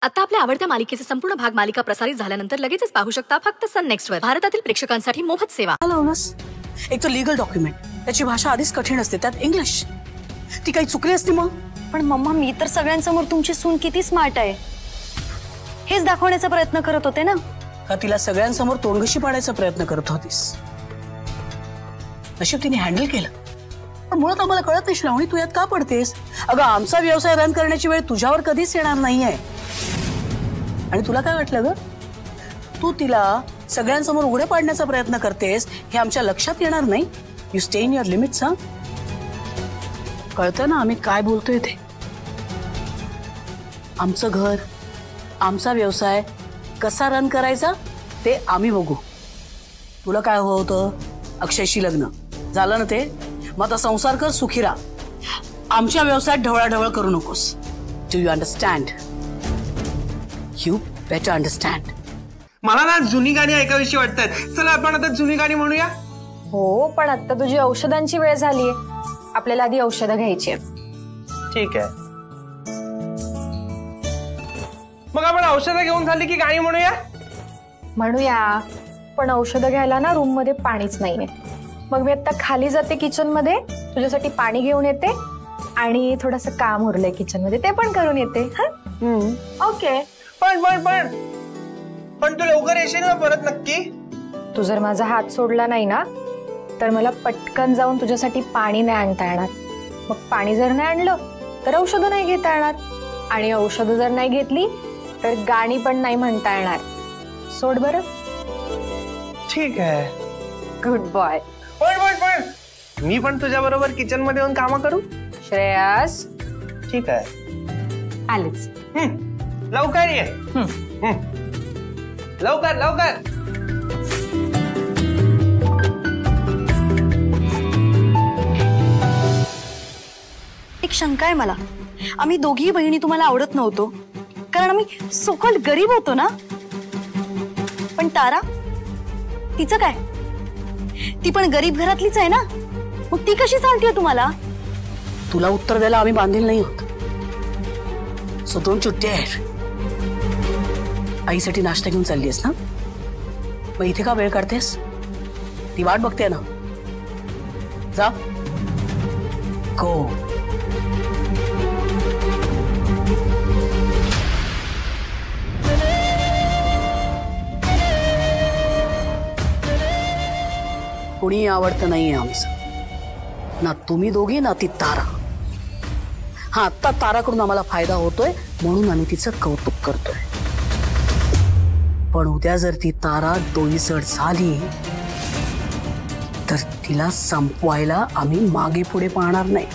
आता आपल्या आवडत्या मालिकेचे संपूर्ण भाग मालिका प्रसारित झाल्यानंतर लगेचच पाहू शकता फक्त सन नेक्स्ट वर. भारतातील प्रेक्षकांसाठी मोफत सेवा. एक तर लीगल डॉक्युमेंट, त्याची भाषा आधीच कठीण असते, त्यात इंग्लिश. ती काही चुकली असती मग. पण मम्मा, मी तर सगळ्यांसमोर तुमची सून किती स्मार्ट आहे हेच दाखवण्याचा प्रयत्न करत होते ना. का तिला सगळ्यांसमोर तोंडघशी पाडायचा प्रयत्न करत होतीस? नशीब तिने हँडल केलं. पण मुळात आम्हाला कळत नाही श्रावणी, तू यात का पडतेस? अगं, आमचा व्यवसाय रन करण्याची वेळ तुझ्यावर कधीच येणार नाहीये. आणि तुला काय वाटलं ग? तू तिला सगळ्यांसमोर उघडे पाडण्याचा प्रयत्न करतेस हे आमच्या लक्षात येणार नाही. You stay in your limits. हा, कळतं ना आम्ही काय बोलतोय ते. आमचं घर, आमचा व्यवसाय कसा रन करायचा ते आम्ही बघू. तुला काय हवं होतं? अक्षयशी लग्न झालं ना ते? मग आता संसार कर, सुखी राहा. आमच्या व्यवसायात ढवळाढवळ करू नकोस. Do you understand? You better understand. मला ना जुनी गाणी ऐकावीशी वाटतात. चला आपण आता जुनी गाणी म्हणूया. हो, पण आता तुझी औषधांची वेळ झालीये. आपल्याला आधी औषधं घ्यायची आहेत. ठीक आहे, मग आपण औषधं घेऊन झाली की गाणी म्हणूया. म्हणूया, पण औषधं घ्यायला ना रूम मध्ये पाणीच नाहीये. मग मी आता खाली जाते किचन मध्ये, तुझ्यासाठी पाणी घेऊन येते आणि थोडंसं काम उरलंय किचन मध्ये ते पण करून येते. ओके. पण पण पण पण तू लवकर येशील ना परत नक्की? तू जर माझा हात सोडला नाही ना तर मला पटकन जाऊन तुझ्यासाठी पाणी नाही आणता येणार. मग पाणी जर नाही आणलं तर औषधं नाही घेता येणार, आणि औषधं जर नाही घेतली तर गाणी पण नाही म्हणता येणार. सोड बरं. ठीक आहे. Good boy. पण पण पण मी पण तुझ्या बरोबर किचन मध्ये येऊन कामं करू? श्रेयस. ठीक आहे, आलेच. लवकर ये. लवकर लवकर. एक शंका आहे मला. आम्ही दोघी बहिणी तुम्हाला आवडत नव्हतो कारण आम्ही सोकॉल्ड गरीब होतो ना. पण तारा, तिचं काय? ती पण गरीब घरातलीच आहे ना, मग ती कशी चालतेय तुम्हाला? तुला उत्तर द्यायला आम्ही बांधील नाही होत. So don't you dare. आईसाठी नाश्ता घेऊन चाललीस ना, मग इथे का वेळ काढतेस? ती वाट बघते ना. जा, गो. कोणी आवडतं नाहीये आमचं, ना तुम्ही दोघी ना ती तारा. हा, आता ताराकडून आम्हाला फायदा होतोय म्हणून आम्ही तिचं कौतुक करतोय. पण उद्या जर ती तारा डोईसड झाली तर तिला संपवायला आम्ही मागे पुढे पाहणार नाही.